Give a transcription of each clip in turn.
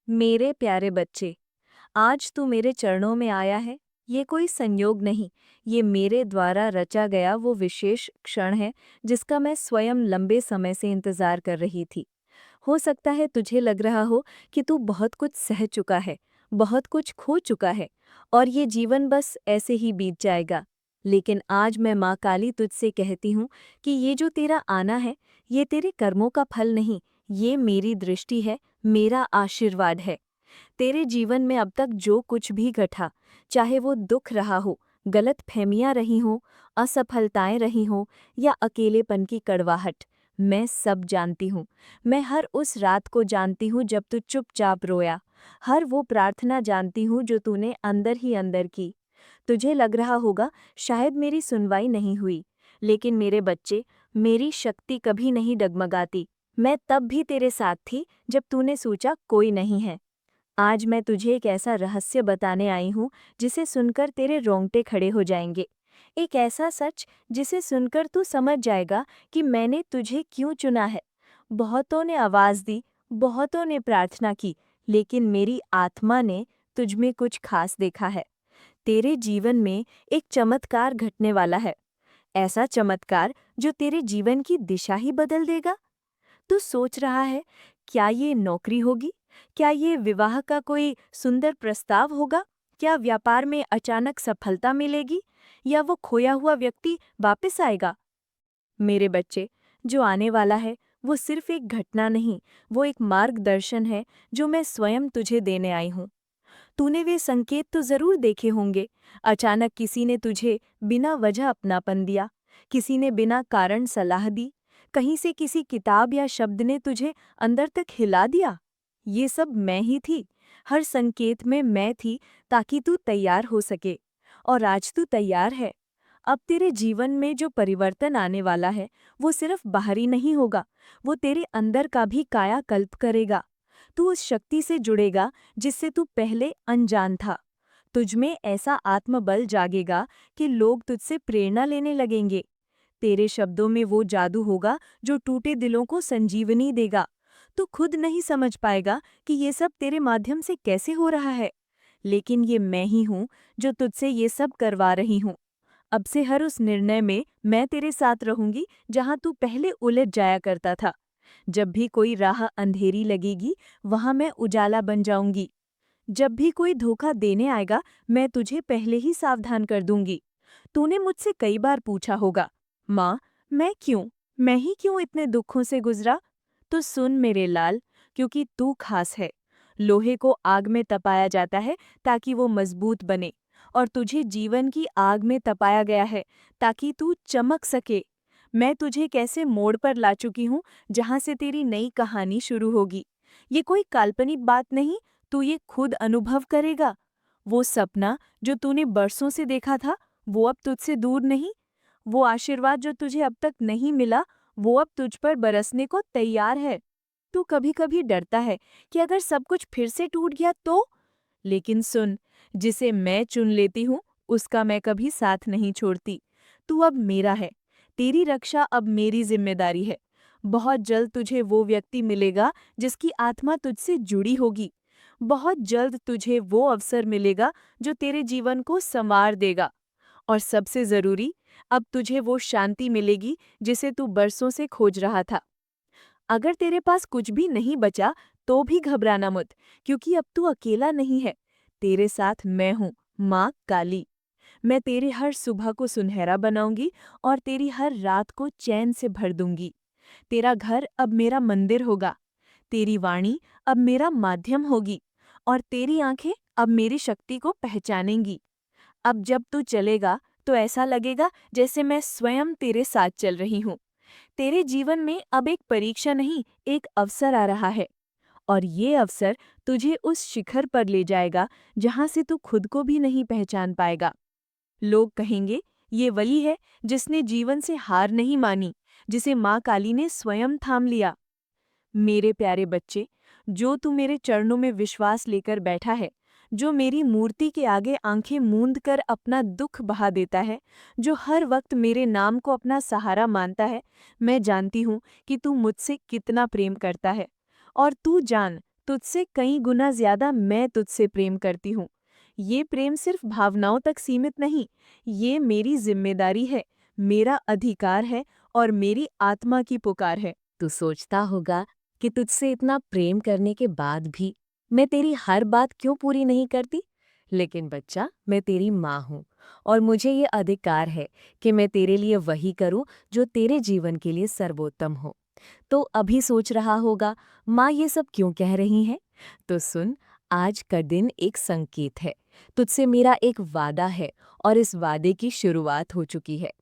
मेरे प्यारे बच्चे, आज तू मेरे चरणों में आया है। ये कोई संयोग नहीं, ये मेरे द्वारा रचा गया वो विशेष क्षण है जिसका मैं स्वयं लंबे समय से इंतजार कर रही थी। हो सकता है तुझे लग रहा हो कि तू बहुत कुछ सह चुका है, बहुत कुछ खो चुका है और ये जीवन बस ऐसे ही बीत जाएगा। लेकिन आज मैं माँ काली तुझसे कहती हूँ कि ये जो तेरा आना है, ये तेरे कर्मों का फल नहीं, ये मेरी दृष्टि है, मेरा आशीर्वाद है। तेरे जीवन में अब तक जो कुछ भी घटा, चाहे वो दुख रहा हो, गलतफहमियां रही हों, असफलताएं रही हों या अकेलेपन की कड़वाहट, मैं सब जानती हूँ। मैं हर उस रात को जानती हूँ जब तू चुपचाप रोया, हर वो प्रार्थना जानती हूँ जो तूने अंदर ही अंदर की। तुझे लग रहा होगा शायद मेरी सुनवाई नहीं हुई, लेकिन मेरे बच्चे, मेरी शक्ति कभी नहीं डगमगाती। मैं तब भी तेरे साथ थी जब तूने सोचा कोई नहीं है। आज मैं तुझे एक ऐसा रहस्य बताने आई हूँ जिसे सुनकर तेरे रोंगटे खड़े हो जाएंगे। एक ऐसा सच जिसे सुनकर तू समझ जाएगा कि मैंने तुझे क्यों चुना है। बहुतों ने आवाज़ दी, बहुतों ने प्रार्थना की, लेकिन मेरी आत्मा ने तुझ में कुछ खास देखा है। तेरे जीवन में एक चमत्कार घटने वाला है, ऐसा चमत्कार जो तेरे जीवन की दिशा ही बदल देगा। तू सोच रहा है, क्या ये नौकरी होगी? क्या ये विवाह का कोई सुंदर प्रस्ताव होगा? क्या व्यापार में अचानक सफलता मिलेगी? या वो खोया हुआ व्यक्ति वापस आएगा? मेरे बच्चे, जो आने वाला है, वो सिर्फ एक घटना नहीं, वो एक मार्गदर्शन है जो मैं स्वयं तुझे देने आई हूँ। तूने वे संकेत तो जरूर देखे होंगे। अचानक किसी ने तुझे बिना वजह अपनापन दिया, किसी ने बिना कारण सलाह दी, कहीं से किसी किताब या शब्द ने तुझे अंदर तक हिला दिया। ये सब मैं ही थी, हर संकेत में मैं थी, ताकि तू तैयार हो सके। और आज तू तैयार है। अब तेरे जीवन में जो परिवर्तन आने वाला है, वो सिर्फ बाहरी नहीं होगा, वो तेरे अंदर का भी कायाकल्प करेगा। तू उस शक्ति से जुड़ेगा जिससे तू पहले अनजान था। तुझ में ऐसा आत्मबल जागेगा कि लोग तुझसे प्रेरणा लेने लगेंगे। तेरे शब्दों में वो जादू होगा जो टूटे दिलों को संजीवनी देगा। तू खुद नहीं समझ पाएगा कि ये सब तेरे माध्यम से कैसे हो रहा है, लेकिन ये मैं ही हूँ जो तुझसे ये सब करवा रही हूँ। अब से हर उस निर्णय में मैं तेरे साथ रहूंगी जहाँ तू पहले उलझ जाया करता था। जब भी कोई राह अंधेरी लगेगी, वहां मैं उजाला बन जाऊंगी। जब भी कोई धोखा देने आएगा, मैं तुझे पहले ही सावधान कर दूंगी। तूने मुझसे कई बार पूछा होगा, माँ, मैं ही क्यों इतने दुखों से गुजरा? तो सुन मेरे लाल, क्योंकि तू खास है। लोहे को आग में तपाया जाता है ताकि वो मजबूत बने, और तुझे जीवन की आग में तपाया गया है ताकि तू चमक सके। मैं तुझे कैसे मोड़ पर ला चुकी हूँ जहाँ से तेरी नई कहानी शुरू होगी। ये कोई काल्पनिक बात नहीं, तू ये खुद अनुभव करेगा। वो सपना जो तूने बरसों से देखा था, वो अब तुझसे दूर नहीं। वो आशीर्वाद जो तुझे अब तक नहीं मिला, वो अब तुझ पर बरसने को तैयार है। तू कभी-कभी डरता है कि अगर सब कुछ फिर से टूट गया तो? लेकिन सुन, जिसे मैं चुन लेती हूँ, उसका मैं कभी साथ नहीं छोड़ती। तू अब मेरा है, तेरी रक्षा अब मेरी जिम्मेदारी है। बहुत जल्द तुझे वो व्यक्ति मिलेगा जिसकी आत्मा तुझसे जुड़ी होगी। बहुत जल्द तुझे वो अवसर मिलेगा जो तेरे जीवन को संवार देगा। और सबसे जरूरी, अब तुझे वो शांति मिलेगी जिसे तू बरसों से खोज रहा था। अगर तेरे पास कुछ भी नहीं बचा, तो भी घबराना मत, क्योंकि अब तू अकेला नहीं है। तेरे साथ मैं हूँ, माँ काली। मैं तेरे हर सुबह को सुनहरा बनाऊंगी और तेरी हर रात को चैन से भर दूंगी। तेरा घर अब मेरा मंदिर होगा, तेरी वाणी अब मेरा माध्यम होगी, और तेरी आंखें अब मेरी शक्ति को पहचानेंगी। अब जब तू चलेगा तो ऐसा लगेगा जैसे मैं स्वयं तेरे साथ चल रही हूँ। तेरे जीवन में अब एक परीक्षा नहीं, एक अवसर आ रहा है, और ये अवसर तुझे उस शिखर पर ले जाएगा जहां से तू खुद को भी नहीं पहचान पाएगा। लोग कहेंगे, ये वही है जिसने जीवन से हार नहीं मानी, जिसे माँ काली ने स्वयं थाम लिया। मेरे प्यारे बच्चे, जो तू मेरे चरणों में विश्वास लेकर बैठा है, जो मेरी मूर्ति के आगे आंखें मूंद कर अपना दुख बहा देता है, जो हर वक्त मेरे नाम को अपना सहारा मानता है, मैं जानती हूँ कि तू मुझसे कितना प्रेम करता है। और तू जान, तुझसे कई गुना ज्यादा मैं तुझसे प्रेम करती हूँ। ये प्रेम सिर्फ भावनाओं तक सीमित नहीं, ये मेरी जिम्मेदारी है, मेरा अधिकार है और मेरी आत्मा की पुकार है। तू सोचता होगा कि तुझसे इतना प्रेम करने के बाद भी मैं तेरी हर बात क्यों पूरी नहीं करती? लेकिन बच्चा, मैं तेरी माँ हूँ और मुझे ये अधिकार है कि मैं तेरे लिए वही करूँ जो तेरे जीवन के लिए सर्वोत्तम हो। तो अभी सोच रहा होगा, माँ ये सब क्यों कह रही हैं? तो सुन, आज का दिन एक संकेत है। तुझसे मेरा एक वादा है और इस वादे की शुरुआत हो चुकी है।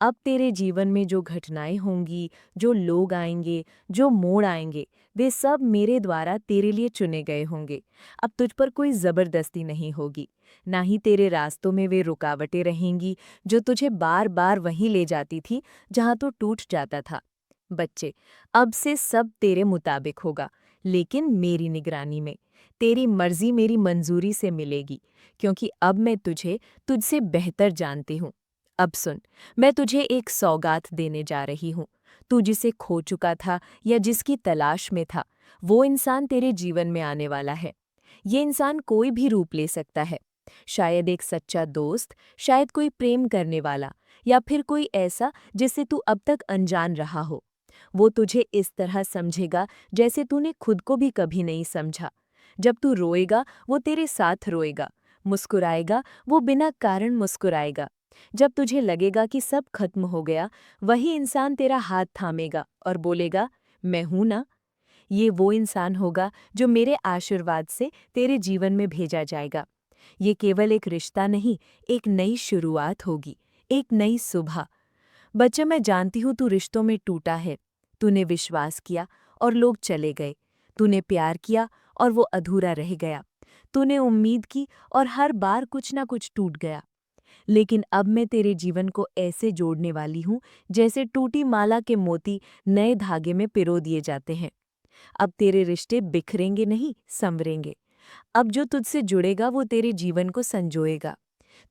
अब तेरे जीवन में जो घटनाएं होंगी, जो लोग आएंगे, जो मोड़ आएंगे, वे सब मेरे द्वारा तेरे लिए चुने गए होंगे। अब तुझ पर कोई जबरदस्ती नहीं होगी, ना ही तेरे रास्तों में वे रुकावटें रहेंगी जो तुझे बार बार वहीं ले जाती थी जहां तू टूट जाता था। बच्चे, अब से सब तेरे मुताबिक होगा, लेकिन मेरी निगरानी में। तेरी मर्जी मेरी मंजूरी से मिलेगी, क्योंकि अब मैं तुझे तुझसे बेहतर जानती हूँ। अब सुन, मैं तुझे एक सौगात देने जा रही हूँ। तू जिसे खो चुका था या जिसकी तलाश में था, वो इंसान तेरे जीवन में आने वाला है। ये इंसान कोई भी रूप ले सकता है। शायद एक सच्चा दोस्त, शायद कोई प्रेम करने वाला, या फिर कोई ऐसा जिससे तू अब तक अनजान रहा हो। वो तुझे इस तरह समझेगा जैसे तूने खुद को भी कभी नहीं समझा। जब तू रोएगा, वो तेरे साथ रोएगा। मुस्कुराएगा, वो बिना कारण मुस्कुराएगा। जब तुझे लगेगा कि सब खत्म हो गया, वही इंसान तेरा हाथ थामेगा और बोलेगा, मैं हूं ना। ये वो इंसान होगा जो मेरे आशीर्वाद से तेरे जीवन में भेजा जाएगा। ये केवल एक रिश्ता नहीं, एक नई शुरुआत होगी, एक नई सुबह। बच्चा, मैं जानती हूँ तू रिश्तों में टूटा है। तूने विश्वास किया और लोग चले गए। तूने प्यार किया और वो अधूरा रह गया। तूने उम्मीद की और हर बार कुछ ना कुछ टूट गया। लेकिन अब मैं तेरे जीवन को ऐसे जोड़ने वाली हूँ जैसे टूटी माला के मोती नए धागे में पिरो दिए जाते हैं। अब तेरे रिश्ते बिखरेंगे नहीं, संवरेंगे। अब जो तुझसे जुड़ेगा वो तेरे जीवन को संजोएगा।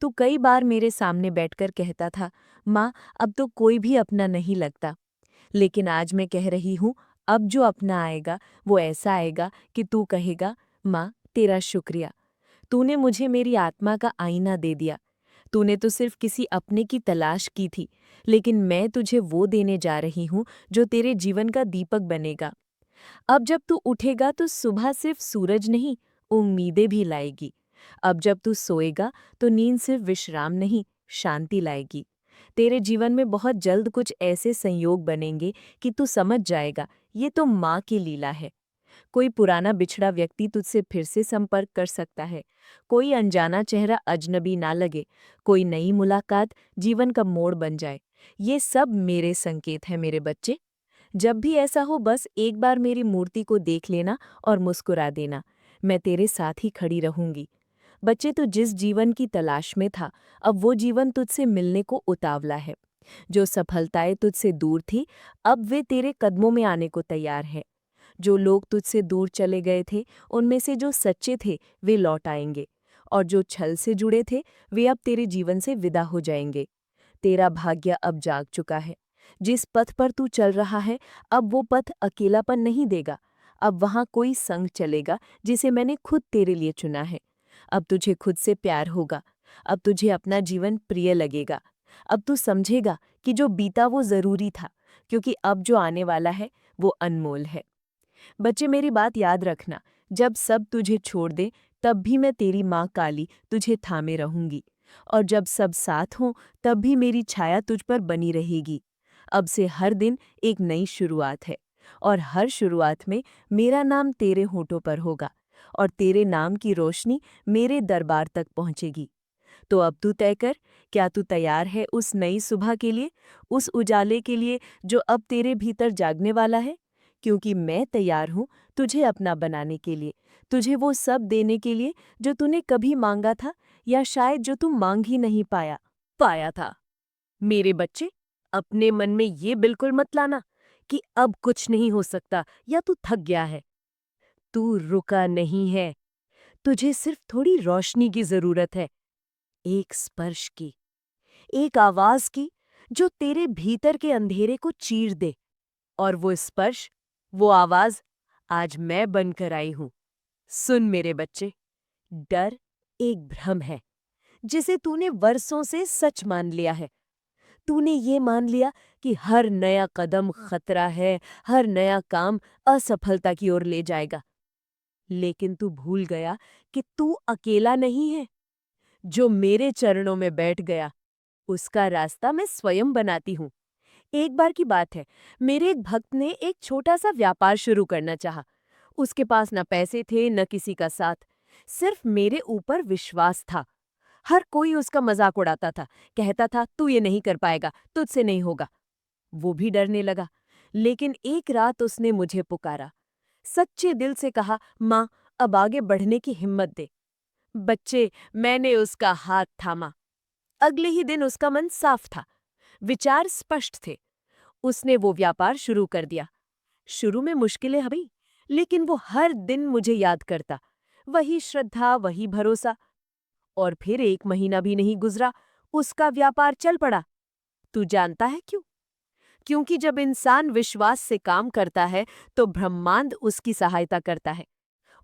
तू कई बार मेरे सामने बैठकर कहता था, माँ, अब तो कोई भी अपना नहीं लगता। लेकिन आज मैं कह रही हूँ, अब जो अपना आएगा वो ऐसा आएगा कि तू कहेगा, माँ, तेरा शुक्रिया। तूने मुझे मेरी आत्मा का आईना दे दिया। तूने तो सिर्फ किसी अपने की तलाश की थी, लेकिन मैं तुझे वो देने जा रही हूँ जो तेरे जीवन का दीपक बनेगा। अब जब तू उठेगा तो सुबह सिर्फ सूरज नहीं, उम्मीदें भी लाएगी। अब जब तू सोएगा तो नींद सिर्फ विश्राम नहीं, शांति लाएगी। तेरे जीवन में बहुत जल्द कुछ ऐसे संयोग बनेंगे कि तू समझ जाएगा, ये तो माँ की लीला है। कोई पुराना बिछड़ा व्यक्ति तुझसे फिर से संपर्क कर सकता है। कोई अनजाना चेहरा अजनबी ना लगे। कोई नई मुलाकात जीवन का मोड़ बन जाए। ये सब मेरे संकेत हैं मेरे बच्चे। जब भी ऐसा हो, बस एक बार मेरी मूर्ति को देख लेना और मुस्कुरा देना। मैं तेरे साथ ही खड़ी रहूंगी। बच्चे, तो जिस जीवन की तलाश में था, अब वो जीवन तुझसे मिलने को उतावला है। जो सफलताएं तुझसे दूर थी, अब वे तेरे कदमों में आने को तैयार है। जो लोग तुझसे दूर चले गए थे, उनमें से जो सच्चे थे वे लौट आएंगे, और जो छल से जुड़े थे वे अब तेरे जीवन से विदा हो जाएंगे। तेरा भाग्य अब जाग चुका है। जिस पथ पर तू चल रहा है, अब वो पथ अकेलापन नहीं देगा। अब वहाँ कोई संग चलेगा जिसे मैंने खुद तेरे लिए चुना है। अब तुझे खुद से प्यार होगा। अब तुझे अपना जीवन प्रिय लगेगा। अब तू समझेगा कि जो बीता वो जरूरी था, क्योंकि अब जो आने वाला है वो अनमोल है। बच्चे, मेरी बात याद रखना, जब सब तुझे छोड़ दे, तब भी मैं तेरी माँ काली तुझे थामे रहूंगी। और जब सब साथ हों, तब भी मेरी छाया तुझ पर बनी रहेगी। अब से हर दिन एक नई शुरुआत है, और हर शुरुआत में मेरा नाम तेरे होठों पर होगा, और तेरे नाम की रोशनी मेरे दरबार तक पहुंचेगी। तो अब तू तय कर, क्या तू तैयार है उस नई सुबह के लिए, उस उजाले के लिए जो अब तेरे भीतर जागने वाला है? क्योंकि मैं तैयार हूँ तुझे अपना बनाने के लिए, तुझे वो सब देने के लिए जो तूने कभी मांगा था, या शायद जो तू मांग ही नहीं पाया था। मेरे बच्चे, अपने मन में ये बिल्कुल मत लाना कि अब कुछ नहीं हो सकता या तू थक गया है। तू रुका नहीं है। तुझे सिर्फ थोड़ी रोशनी की जरूरत है, एक स्पर्श की, एक आवाज की, जो तेरे भीतर के अंधेरे को चीर दे। और वो स्पर्श, वो आवाज आज मैं बनकर आई हूं। सुन मेरे बच्चे, डर एक भ्रम है जिसे तूने वर्षों से सच मान लिया है। तूने ये मान लिया कि हर नया कदम खतरा है, हर नया काम असफलता की ओर ले जाएगा। लेकिन तू भूल गया कि तू अकेला नहीं है। जो मेरे चरणों में बैठ गया, उसका रास्ता मैं स्वयं बनाती हूँ। एक बार की बात है, मेरे एक भक्त ने एक छोटा सा व्यापार शुरू करना चाहा। उसके पास न पैसे थे न किसी का साथ, सिर्फ मेरे ऊपर विश्वास था। हर कोई उसका मजाक उड़ाता था, कहता था तू ये नहीं कर पाएगा, तुझसे नहीं होगा। वो भी डरने लगा। लेकिन एक रात उसने मुझे पुकारा, सच्चे दिल से कहा, माँ अब आगे बढ़ने की हिम्मत दे। बच्चे, मैंने उसका हाथ थामा। अगले ही दिन उसका मन साफ था, विचार स्पष्ट थे। उसने वो व्यापार शुरू कर दिया। शुरू में मुश्किलें हुई, लेकिन वो हर दिन मुझे याद करता। वही श्रद्धा, वही भरोसा। और फिर 1 महीना भी नहीं गुजरा, उसका व्यापार चल पड़ा। तू जानता है क्यों? क्योंकि जब इंसान विश्वास से काम करता है तो ब्रह्मांड उसकी सहायता करता है।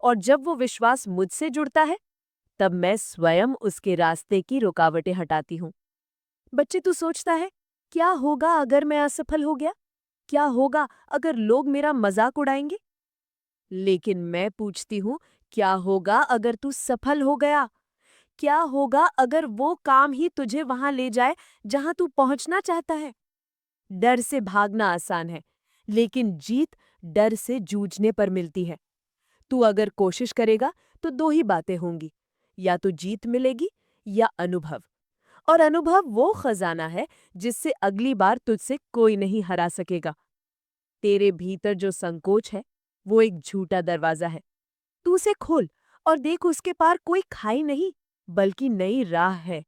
और जब वो विश्वास मुझसे जुड़ता है, तब मैं स्वयं उसके रास्ते की रुकावटें हटाती हूँ। बच्चे, तू सोचता है, क्या होगा अगर मैं असफल हो गया? क्या होगा अगर लोग मेरा मजाक उड़ाएंगे? लेकिन मैं पूछती हूँ, क्या होगा अगर तू सफल हो गया? क्या होगा अगर वो काम ही तुझे वहां ले जाए जहां तू पहुंचना चाहता है? डर से भागना आसान है, लेकिन जीत डर से जूझने पर मिलती है। तू अगर कोशिश करेगा तो 2 ही बातें होंगी, या तो जीत मिलेगी या अनुभव। और अनुभव वो खजाना है जिससे अगली बार तुझसे कोई नहीं हरा सकेगा। तेरे भीतर जो संकोच है, वो एक झूठा दरवाजा है। तू उसे खोल और देख, उसके पार कोई खाई नहीं, बल्कि नई राह है।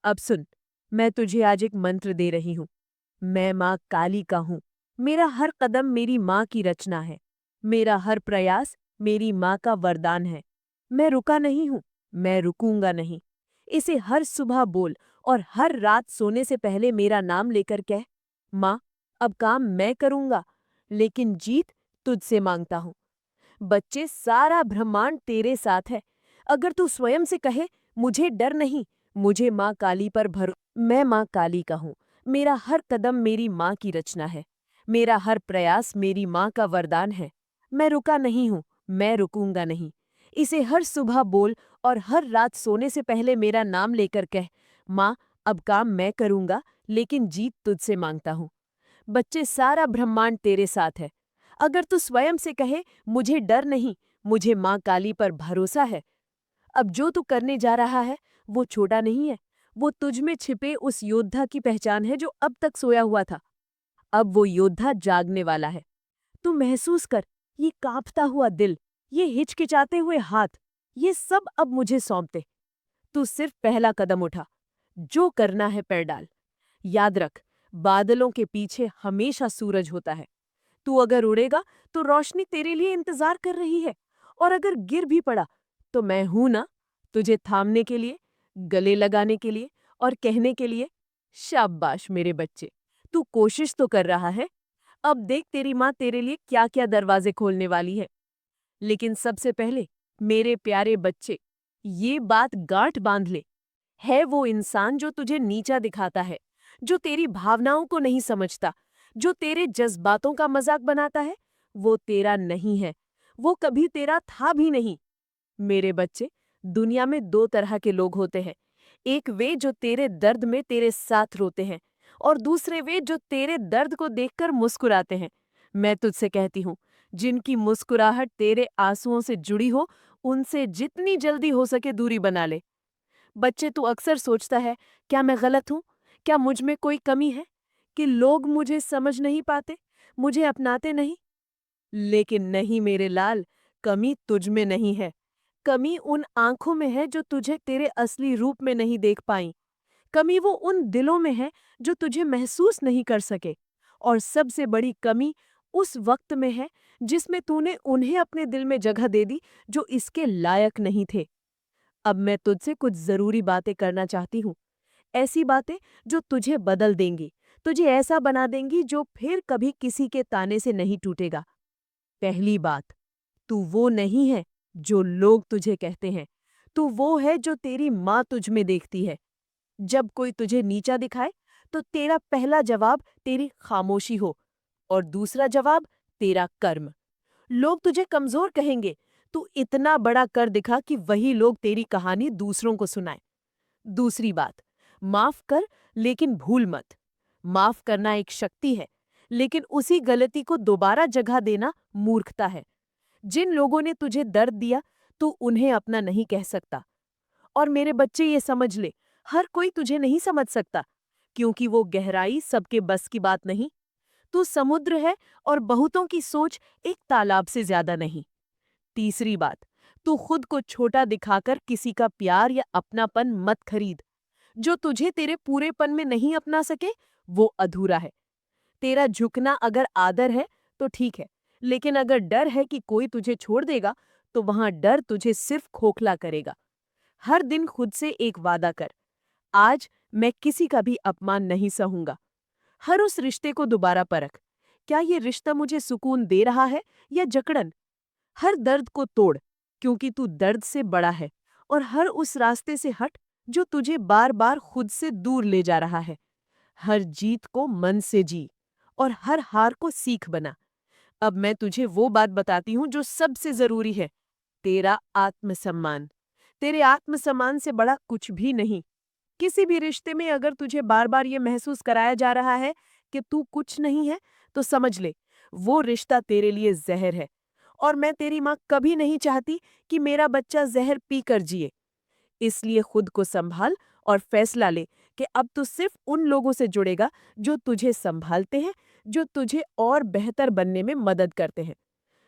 अब सुन, मैं तुझे आज एक मंत्र दे रही हूँ। मैं माँ काली का हूँ। मेरा हर कदम मेरी माँ की रचना है। मेरा हर प्रयास मेरी माँ का वरदान है। मैं रुका नहीं हूँ, मैं रुकूंगा नहीं। इसे हर सुबह बोल और हर रात सोने से पहले मेरा नाम लेकर कह, माँ अब काम मैं करूंगा, लेकिन जीत तुझसे मांगता हूँ। बच्चे, सारा ब्रह्मांड तेरे साथ है। अगर तू स्वयं से कहे, मुझे डर नहीं, मुझे माँ काली पर मैं माँ काली का हूँ। मेरा हर कदम मेरी माँ की रचना है। मेरा हर प्रयास मेरी माँ का वरदान है। मैं रुका नहीं हूँ, मैं रुकूंगा नहीं। इसे हर सुबह बोल और हर रात सोने से पहले मेरा नाम लेकर कह, माँ अब काम मैं करूंगा, लेकिन जीत तुझसे मांगता हूँ। बच्चे, सारा ब्रह्मांड तेरे साथ है। अगर तू स्वयं से कहे, मुझे डर नहीं, मुझे माँ काली पर भरोसा है, अब जो तू करने जा रहा है वो छोटा नहीं है। वो तुझ में छिपे उस योद्धा की पहचान है जो अब तक सोया हुआ था। अब वो योद्धा जागने वाला है। तू महसूस कर, ये कांपता हुआ दिल, ये हिचकिचाते हुए हाथ, ये सब अब मुझे सौंप दे। तू सिर्फ पहला कदम उठा, जो करना है पैर डाल। याद रख, बादलों के पीछे हमेशा सूरज होता है। तू अगर उड़ेगा तो रोशनी तेरे लिए इंतजार कर रही है। और अगर गिर भी पड़ा तो मैं हूं ना, तुझे थामने के लिए, गले लगाने के लिए और कहने के लिए, शाबाश मेरे बच्चे, तू कोशिश तो कर रहा है। अब देख तेरी माँ तेरे लिए क्या क्या दरवाजे खोलने वाली है। लेकिन सबसे पहले, मेरे प्यारे बच्चे, ये बात गांठ बांध ले, है वो इंसान जो तुझे नीचा दिखाता है, जो तेरी भावनाओं को नहीं समझता, जो तेरे जज्बातों का मजाक बनाता है, वो तेरा नहीं है। वो कभी तेरा था भी नहीं। मेरे बच्चे, दुनिया में 2 तरह के लोग होते हैं। एक वे जो तेरे दर्द में तेरे साथ रोते हैं, और दूसरे वे जो तेरे दर्द को देखकर मुस्कुराते हैं। मैं तुझसे कहती हूँ, जिनकी मुस्कुराहट तेरे आंसुओं से जुड़ी हो, उनसे जितनी जल्दी हो सके दूरी बना ले। बच्चे, तू अक्सर सोचता है, क्या मैं गलत हूँ? क्या मुझ में कोई कमी है? कि लोग मुझे समझ नहीं पाते, मुझे अपनाते नहीं? लेकिन नहीं मेरे लाल, कमी तुझ में नहीं है। कमी उन आंखों में है जो तुझे तेरे असली रूप में नहीं देख पाईं। कमी वो उन दिलों में है जो तुझे महसूस नहीं कर सके। और सबसे बड़ी कमी उस वक्त में है जिसमें तूने उन्हें अपने दिल में जगह दे दी जो इसके लायक नहीं थे। अब मैं तुझसे कुछ जरूरी बातें करना चाहती हूँ। ऐसी बातें जो तुझे बदल देंगी, तुझे ऐसा बना देंगी जो फिर कभी किसी के ताने से नहीं टूटेगा। पहली बात, तू वो नहीं है जो लोग तुझे कहते हैं। तू वो है जो तेरी माँ तुझ में देखती है। जब कोई तुझे नीचा दिखाए, तो तेरा पहला जवाब तेरी खामोशी हो और दूसरा जवाब तेरा कर्म। लोग तुझे कमजोर कहेंगे, तू इतना बड़ा कर दिखा कि वही लोग तेरी कहानी दूसरों को सुनाए। दूसरी बात, माफ कर लेकिन भूल मत। माफ करना एक शक्ति है, लेकिन उसी गलती को दोबारा जगह देना मूर्खता है। जिन लोगों ने तुझे दर्द दिया, तू उन्हें अपना नहीं कह सकता। और मेरे बच्चे ये समझ ले, हर कोई तुझे नहीं समझ सकता, क्योंकि वो गहराई सबके बस की बात नहीं। तू समुद्र है और बहुतों की सोच एक तालाब से ज्यादा नहीं। तीसरी बात, तू खुद को छोटा दिखाकर किसी का प्यार या अपनापन मत खरीद। जो तुझे तेरे पूरेपन में नहीं अपना सके, वो अधूरा है। तेरा झुकना अगर आदर है तो ठीक है, लेकिन अगर डर है कि कोई तुझे छोड़ देगा, तो वहां डर तुझे सिर्फ खोखला करेगा। हर दिन खुद से एक वादा कर, आज मैं किसी का भी अपमान नहीं सहूंगा। हर उस रिश्ते को दोबारा परख, क्या ये रिश्ता मुझे सुकून दे रहा है या जकड़न। हर दर्द को तोड़, क्योंकि तू दर्द से बड़ा है। और हर उस रास्ते से हट जो तुझे बार बार खुद से दूर ले जा रहा है। हर जीत को मन से जी और हर हार को सीख बना। अब मैं तुझे वो बात बताती हूँ जो सबसे जरूरी है, तेरा आत्मसम्मान। तेरे आत्मसम्मान से बड़ा कुछ भी नहीं। किसी भी रिश्ते में अगर तुझे बार बार ये महसूस कराया जा रहा है कि तू कुछ नहीं है, तो समझ ले, वो रिश्ता तेरे लिए जहर है। और मैं तेरी माँ कभी नहीं चाहती कि मेरा बच्चा जहर पीकर जिए। इसलिए खुद को संभाल और फैसला ले कि अब तू सिर्फ उन लोगों से जुड़ेगा जो तुझे संभालते हैं, जो तुझे और बेहतर बनने में मदद करते हैं।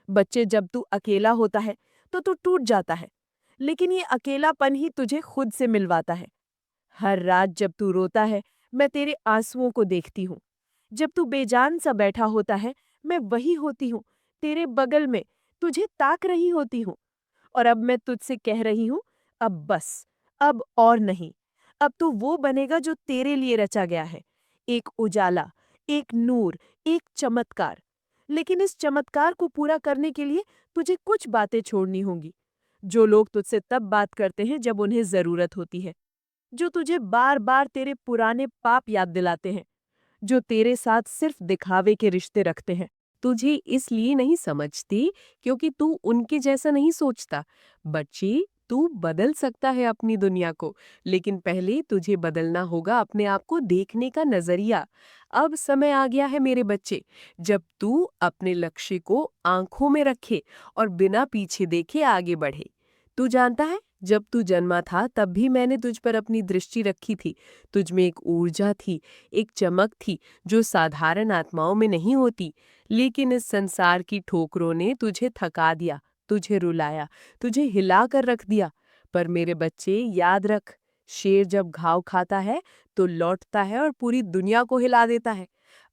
बच्चे, जब तू अकेला होता है तो तू टूट जाता है, लेकिन ये अकेलापन ही तुझे खुद से मिलवाता है। हर रात जब तू रोता है, मैं तेरे आंसुओं को देखती हूँ। जब तू बेजान सा बैठा होता है, मैं वही होती हूँ, तेरे बगल में, तुझे ताक रही होती हूँ। और अब मैं तुझसे कह रही हूँ, अब बस, अब और नहीं। अब तू वो बनेगा जो तेरे लिए रचा गया है, एक उजाला, एक नूर, एक चमत्कार। लेकिन इस चमत्कार को पूरा करने के लिए तुझे कुछ बातें छोड़नी होंगी। जो लोग तुझसे तब बात करते हैं जब उन्हें जरूरत होती है, जो तुझे बार बार तेरे पुराने पाप याद दिलाते हैं, जो तेरे साथ सिर्फ दिखावे के रिश्ते रखते हैं। तुझे इसलिए नहीं समझती क्योंकि तू उनके जैसा नहीं सोचता। बच्ची, तू बदल सकता है अपनी दुनिया को, लेकिन पहले तुझे बदलना होगा अपने आप को देखने का नजरिया। अब समय आ गया है मेरे बच्चे, जब तू अपने लक्ष्य को आंखों में रखे और बिना पीछे देखे आगे बढ़े। तू जानता है, जब तू जन्मा था तब भी मैंने तुझ पर अपनी दृष्टि रखी थी। तुझ में एक ऊर्जा थी, एक चमक थी जो साधारण आत्माओं में नहीं होती। लेकिन इस संसार की ठोकरों ने तुझे थका दिया, तुझे रुलाया, तुझे हिला कर रख दिया। पर मेरे बच्चे, याद रख, शेर जब घाव खाता है तो लौटता है और पूरी दुनिया को हिला देता है।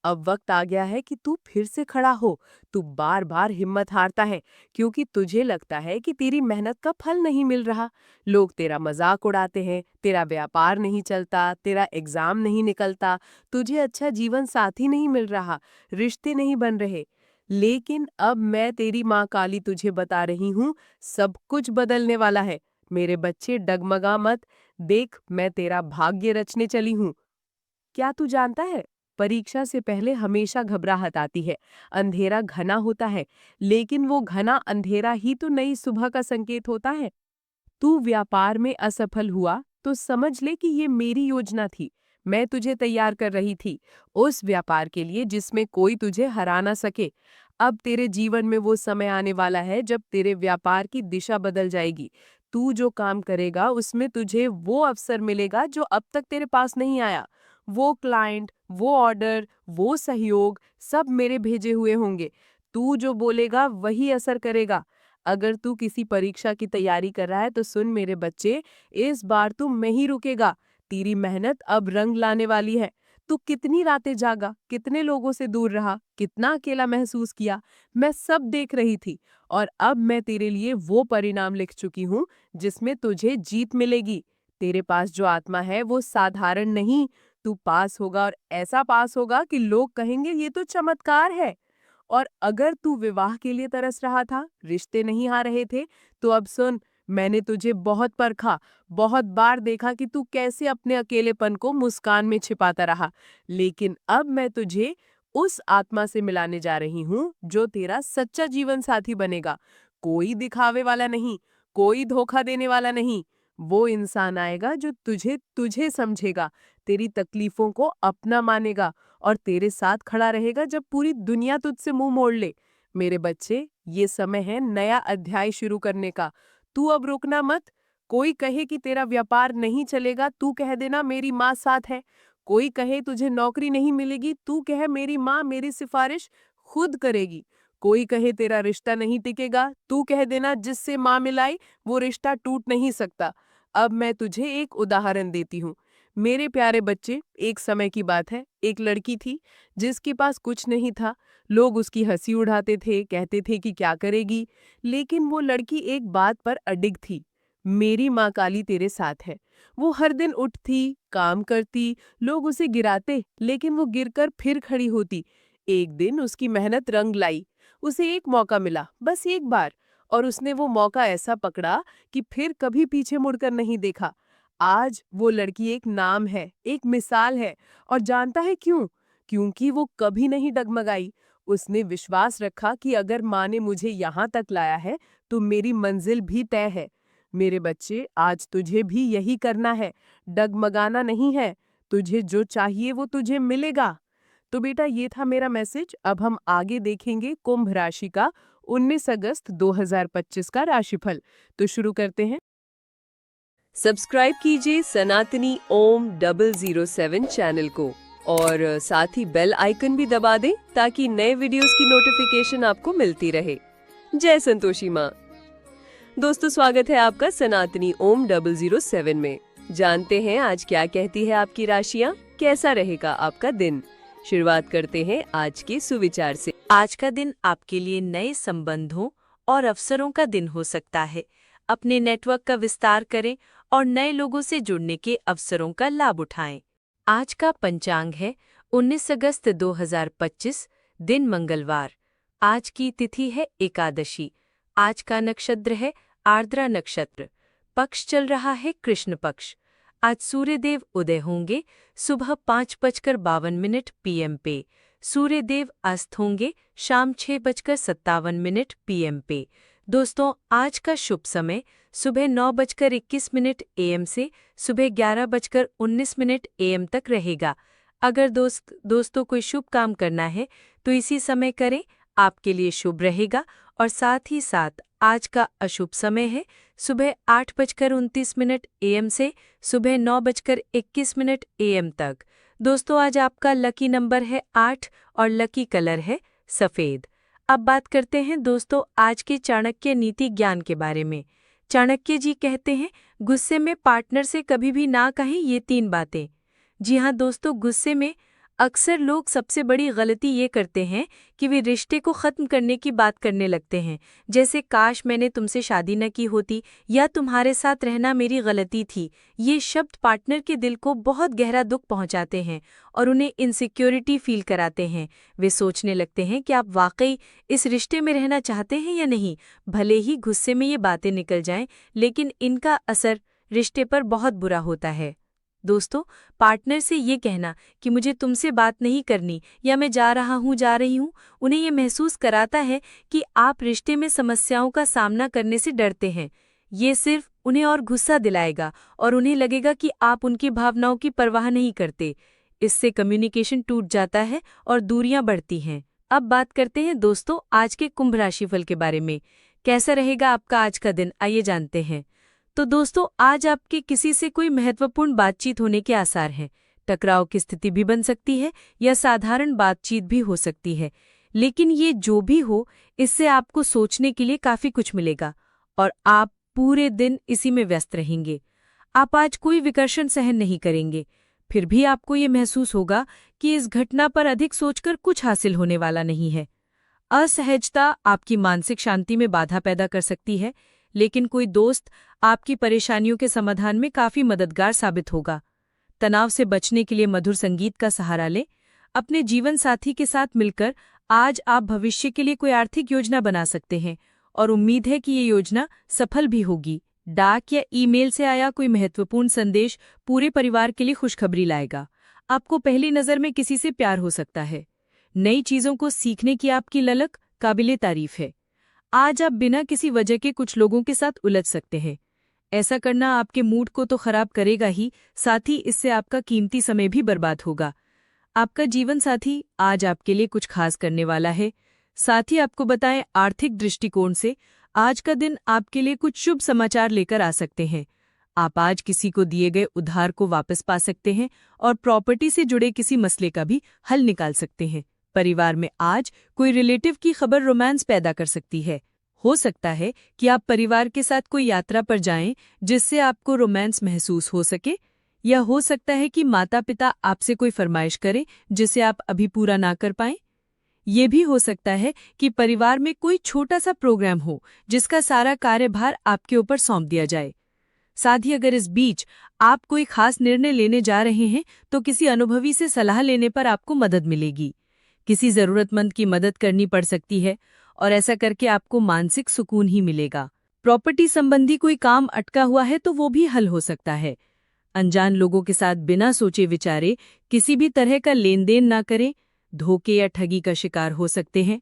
अब वक्त आ गया है कि तू फिर से खड़ा हो। तू बार बार हिम्मत हारता है क्योंकि तुझे लगता है कि तेरी मेहनत का फल नहीं मिल रहा। लोग तेरा मजाक उड़ाते हैं, तेरा व्यापार नहीं चलता, तेरा एग्जाम नहीं निकलता, तुझे अच्छा जीवन साथी नहीं मिल रहा, रिश्ते नहीं बन रहे। लेकिन अब मैं तेरी माँ काली तुझे बता रही हूँ, सब कुछ बदलने वाला है। मेरे बच्चे, डगमगा मत। देख, मैं तेरा भाग्य रचने चली हूँ। क्या तू जानता है, परीक्षा से पहले हमेशा घबराहट आती है, अंधेरा घना होता है, लेकिन वो घना अंधेरा ही तो नई सुबह का संकेत होता है। तू व्यापार में असफल हुआ तो समझ ले कि ये मेरी योजना थी। मैं तुझे तैयार कर रही थी उस व्यापार के लिए जिसमें कोई तुझे हरा ना सके। अब तेरे जीवन में वो समय आने वाला है जब तेरे व्यापार की दिशा बदल जाएगी। तू जो काम करेगा उसमें तुझे वो अवसर मिलेगा जो अब तक तेरे पास नहीं आया। वो क्लाइंट, वो ऑर्डर, वो सहयोग, सब मेरे भेजे हुए होंगे। तू जो बोलेगा वही असर करेगा। अगर तू किसी परीक्षा की तैयारी कर रहा है तो सुन मेरे बच्चे, इस बार तू नहीं रुकेगा। तेरी मेहनत अब रंग लाने वाली है। तू कितनी रातें जागा, कितने लोगों से दूर रहा, कितना अकेला महसूस किया, मैं सब देख रही थी। और अब मैं तेरे लिए वो परिणाम लिख चुकी हूँ जिसमें तुझे जीत मिलेगी। तेरे पास जो आत्मा है वो साधारण नहीं। तू पास होगा और ऐसा पास होगा कि लोग कहेंगे ये तो चमत्कार है। और अगर तू विवाह के लिए तरस रहा था, रिश्ते नहीं आ रहे थे, तो अब सुन, मैंने तुझे बहुत परखा, बहुत बार देखा कि तू कैसे अपने अकेलेपन को मुस्कान में छिपाता रहा। लेकिन अब मैं तुझे उस आत्मा से मिलाने जा रही हूँ जो तेरा सच्चा जीवन साथी बनेगा। कोई दिखावे वाला नहीं, कोई धोखा देने वाला नहीं। वो इंसान आएगा जो तुझे तुझे समझेगा, तेरी तकलीफों को अपना मानेगा और तेरे साथ खड़ा रहेगा जब पूरी दुनिया तुझसे मुंह मोड़ ले। मेरे बच्चे, ये समय है नया अध्याय शुरू करने का। तू अब रुकना मत। कोई कहे कि तेरा व्यापार नहीं चलेगा, तू कह देना मेरी माँ साथ है। कोई कहे तुझे नौकरी नहीं मिलेगी, तू कह मेरी माँ मेरी सिफारिश खुद करेगी। कोई कहे तेरा रिश्ता नहीं टिकेगा, तू कह देना जिससे माँ मिलाई वो रिश्ता टूट नहीं सकता। अब मैं तुझे एक उदाहरण देती हूँ। मेरे प्यारे बच्चे, एक समय की बात है, एक लड़की थी जिसके पास कुछ नहीं था। लोग उसकी हंसी उड़ाते थे, कहते थे कि क्या करेगी। लेकिन वो लड़की एक बात पर अडिग थी, मेरी माँ काली तेरे साथ है। वो हर दिन उठती, काम करती, लोग उसे गिराते, लेकिन वो गिरकर फिर खड़ी होती। एक दिन उसकी मेहनत रंग लाई। उसे एक मौका मिला, बस एक बार, और उसने वो मौका ऐसा पकड़ा कि फिर कभी पीछे मुड़कर नहीं देखा। आज वो लड़की एक नाम है, एक मिसाल है। और जानता है क्यों? क्योंकि वो कभी नहीं डगमगाई। उसने विश्वास रखा कि अगर माँ ने मुझे यहाँ तक लाया है, तो मेरी मंजिल भी तय है। मेरे बच्चे, आज तुझे भी यही करना है, डगमगाना नहीं है। तुझे जो चाहिए वो तुझे मिलेगा। तो बेटा, ये था मेरा मैसेज। अब हम आगे देखेंगे कुंभ राशि का 19 अगस्त 2025 का राशिफल। तो शुरू करते हैं। सब्सक्राइब कीजिए सनातनी ओम 007 चैनल को और साथ ही बेल आइकन भी दबा दें ताकि नए वीडियोस की नोटिफिकेशन आपको मिलती रहे। जय संतोषी माँ। दोस्तों, स्वागत है आपका सनातनी ओम 007 में। जानते हैं आज क्या कहती है आपकी राशियाँ, कैसा रहेगा आपका दिन। शुरुआत करते हैं आज के सुविचार से। आज का दिन आपके लिए नए संबंधों और अवसरों का दिन हो सकता है। अपने नेटवर्क का विस्तार करें और नए लोगों से जुड़ने के अवसरों का लाभ उठाएं। आज का पंचांग है 19 अगस्त 2025, दिन मंगलवार। आज की तिथि है एकादशी। आज का नक्षत्र है आर्द्रा नक्षत्र। पक्ष चल रहा है कृष्ण पक्ष। आज सूर्यदेव उदय होंगे सुबह 5:52 PM पे। सूर्यदेव अस्त होंगे शाम 6:57 PM पे। दोस्तों, आज का शुभ समय सुबह 9:21 AM से सुबह 11:19 AM तक रहेगा। अगर दोस्तों कोई शुभ काम करना है तो इसी समय करें, आपके लिए शुभ रहेगा। और साथ ही साथ आज का अशुभ समय है सुबह 8:29 AM से सुबह 9:21 AM तक। दोस्तों, आज आपका लकी नंबर है 8 और लकी कलर है सफ़ेद। अब बात करते हैं दोस्तों आज के चाणक्य नीति ज्ञान के बारे में। चाणक्य जी कहते हैं, गुस्से में पार्टनर से कभी भी ना कहें ये 3 बातें। जी हाँ दोस्तों, गुस्से में अक्सर लोग सबसे बड़ी गलती ये करते हैं कि वे रिश्ते को ख़त्म करने की बात करने लगते हैं, जैसे काश मैंने तुमसे शादी न की होती या तुम्हारे साथ रहना मेरी गलती थी। ये शब्द पार्टनर के दिल को बहुत गहरा दुख पहुंचाते हैं और उन्हें इनसिक्योरिटी फील कराते हैं। वे सोचने लगते हैं कि आप वाकई इस रिश्ते में रहना चाहते हैं या नहीं। भले ही गुस्से में ये बातें निकल जाएं, लेकिन इनका असर रिश्ते पर बहुत बुरा होता है। दोस्तों, पार्टनर से ये कहना कि मुझे तुमसे बात नहीं करनी या मैं जा रही हूँ, उन्हें ये महसूस कराता है कि आप रिश्ते में समस्याओं का सामना करने से डरते हैं। ये सिर्फ उन्हें और गुस्सा दिलाएगा और उन्हें लगेगा कि आप उनकी भावनाओं की परवाह नहीं करते। इससे कम्युनिकेशन टूट जाता है और दूरियां बढ़ती हैं। अब बात करते हैं दोस्तों आज के कुंभ राशिफल के बारे में। कैसा रहेगा आपका आज का दिन, आइए जानते हैं। तो दोस्तों, आज आपके किसी से कोई महत्वपूर्ण बातचीत होने के आसार हैं। टकराव की स्थिति भी बन सकती है या साधारण बातचीत भी हो सकती है, लेकिन ये जो भी हो, इससे आपको सोचने के लिए काफ़ी कुछ मिलेगा और आप पूरे दिन इसी में व्यस्त रहेंगे। आप आज कोई विकर्षण सहन नहीं करेंगे। फिर भी आपको ये महसूस होगा कि इस घटना पर अधिक सोचकर कुछ हासिल होने वाला नहीं है। असहजता आपकी मानसिक शांति में बाधा पैदा कर सकती है, लेकिन कोई दोस्त आपकी परेशानियों के समाधान में काफ़ी मददगार साबित होगा। तनाव से बचने के लिए मधुर संगीत का सहारा लें। अपने जीवन साथी के साथ मिलकर आज आप भविष्य के लिए कोई आर्थिक योजना बना सकते हैं और उम्मीद है कि ये योजना सफल भी होगी। डाक या ईमेल से आया कोई महत्वपूर्ण संदेश पूरे परिवार के लिए खुशखबरी लाएगा। आपको पहली नज़र में किसी से प्यार हो सकता है। नई चीज़ों को सीखने की आपकी ललक काबिले तारीफ है। आज आप बिना किसी वजह के कुछ लोगों के साथ उलझ सकते हैं। ऐसा करना आपके मूड को तो खराब करेगा ही, साथ ही इससे आपका कीमती समय भी बर्बाद होगा। आपका जीवन साथी आज आपके लिए कुछ खास करने वाला है। साथ ही आपको बताएं, आर्थिक दृष्टिकोण से आज का दिन आपके लिए कुछ शुभ समाचार लेकर आ सकते हैं। आप आज किसी को दिए गए उधार को वापस पा सकते हैं और प्रॉपर्टी से जुड़े किसी मसले का भी हल निकाल सकते हैं। परिवार में आज कोई रिलेटिव की खबर रोमांस पैदा कर सकती है। हो सकता है कि आप परिवार के साथ कोई यात्रा पर जाएं जिससे आपको रोमांस महसूस हो सके, या हो सकता है कि माता-पिता आपसे कोई फरमाइश करें जिसे आप अभी पूरा ना कर पाएं। ये भी हो सकता है कि परिवार में कोई छोटा सा प्रोग्राम हो जिसका सारा कार्यभार आपके ऊपर सौंप दिया जाए। साथ ही अगर इस बीच आप कोई खास निर्णय लेने जा रहे हैं तो किसी अनुभवी से सलाह लेने पर आपको मदद मिलेगी। किसी जरूरतमंद की मदद करनी पड़ सकती है और ऐसा करके आपको मानसिक सुकून ही मिलेगा। प्रॉपर्टी संबंधी कोई काम अटका हुआ है तो वो भी हल हो सकता है। अनजान लोगों के साथ बिना सोचे विचारे किसी भी तरह का लेन देन ना करें, धोखे या ठगी का शिकार हो सकते हैं।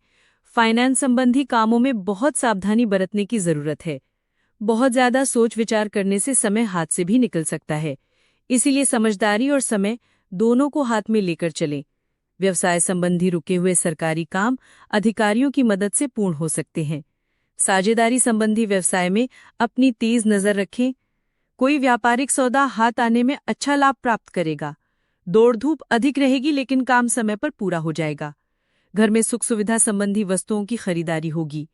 फाइनेंस संबंधी कामों में बहुत सावधानी बरतने की जरूरत है। बहुत ज्यादा सोच विचार करने से समय हाथ से भी निकल सकता है, इसीलिए समझदारी और समय दोनों को हाथ में लेकर चलें। व्यवसाय संबंधी रुके हुए सरकारी काम अधिकारियों की मदद से पूर्ण हो सकते हैं। साझेदारी संबंधी व्यवसाय में अपनी तेज नजर रखें। कोई व्यापारिक सौदा हाथ आने में अच्छा लाभ प्राप्त करेगा। दौड़ धूप अधिक रहेगी लेकिन काम समय पर पूरा हो जाएगा। घर में सुख सुविधा संबंधी वस्तुओं की खरीदारी होगी।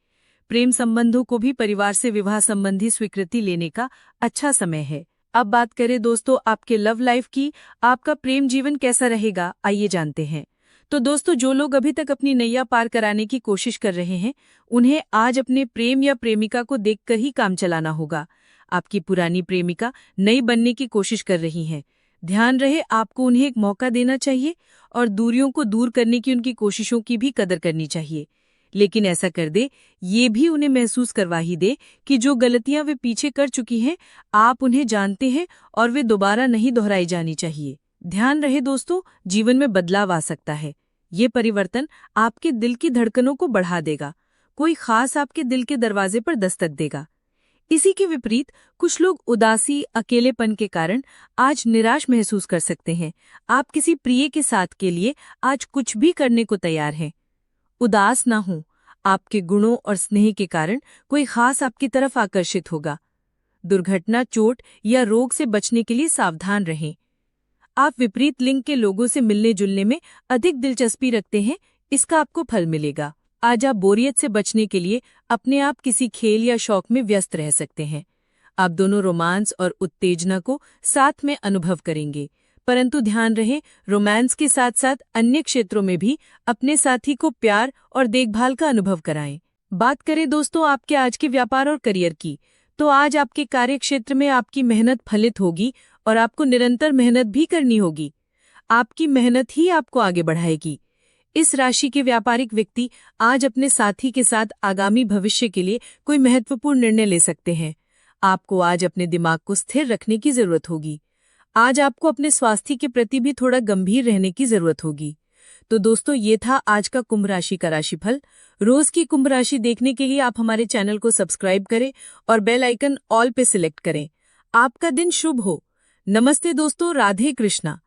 प्रेम संबंधों को भी परिवार से विवाह संबंधी स्वीकृति लेने का अच्छा समय है। अब बात करें दोस्तों आपके लव लाइफ की। आपका प्रेम जीवन कैसा रहेगा, आइए जानते हैं। तो दोस्तों, जो लोग अभी तक अपनी नैया पार कराने की कोशिश कर रहे हैं उन्हें आज अपने प्रेम या प्रेमिका को देखकर ही काम चलाना होगा। आपकी पुरानी प्रेमिका नई बनने की कोशिश कर रही हैं। ध्यान रहे, आपको उन्हें एक मौका देना चाहिए और दूरियों को दूर करने की उनकी कोशिशों की भी कदर करनी चाहिए। लेकिन ऐसा कर दे, ये भी उन्हें महसूस करवा ही दे कि जो गलतियां वे पीछे कर चुकी हैं आप उन्हें जानते हैं और वे दोबारा नहीं दोहराई जानी चाहिए। ध्यान रहे दोस्तों, जीवन में बदलाव आ सकता है। ये परिवर्तन आपके दिल की धड़कनों को बढ़ा देगा। कोई खास आपके दिल के दरवाजे पर दस्तक देगा। इसी के विपरीत कुछ लोग उदासी, अकेलेपन के कारण आज निराश महसूस कर सकते हैं। आप किसी प्रिय के साथ के लिए आज कुछ भी करने को तैयार हैं। उदास ना हो, आपके गुणों और स्नेह के कारण कोई खास आपकी तरफ आकर्षित होगा। दुर्घटना, चोट या रोग से बचने के लिए सावधान रहें। आप विपरीत लिंग के लोगों से मिलने जुलने में अधिक दिलचस्पी रखते हैं, इसका आपको फल मिलेगा। आज आप बोरियत से बचने के लिए अपने आप किसी खेल या शौक में व्यस्त रह सकते हैं। आप दोनों रोमांस और उत्तेजना को साथ में अनुभव करेंगे, परंतु ध्यान रहे, रोमांस के साथ साथ अन्य क्षेत्रों में भी अपने साथी को प्यार और देखभाल का अनुभव कराएं। बात करें दोस्तों आपके आज के व्यापार और करियर की, तो आज आपके कार्यक्षेत्र में आपकी मेहनत फलित होगी और आपको निरंतर मेहनत भी करनी होगी। आपकी मेहनत ही आपको आगे बढ़ाएगी। इस राशि के व्यापारिक व्यक्ति आज अपने साथी के साथ आगामी भविष्य के लिए कोई महत्वपूर्ण निर्णय ले सकते हैं। आपको आज अपने दिमाग को स्थिर रखने की जरूरत होगी। आज आपको अपने स्वास्थ्य के प्रति भी थोड़ा गंभीर रहने की जरूरत होगी। तो दोस्तों, ये था आज का कुंभ राशि का राशिफल। रोज की कुंभ राशि देखने के लिए आप हमारे चैनल को सब्सक्राइब करें और बेल आइकन ऑल पे सिलेक्ट करें। आपका दिन शुभ हो। नमस्ते दोस्तों, राधे कृष्णा।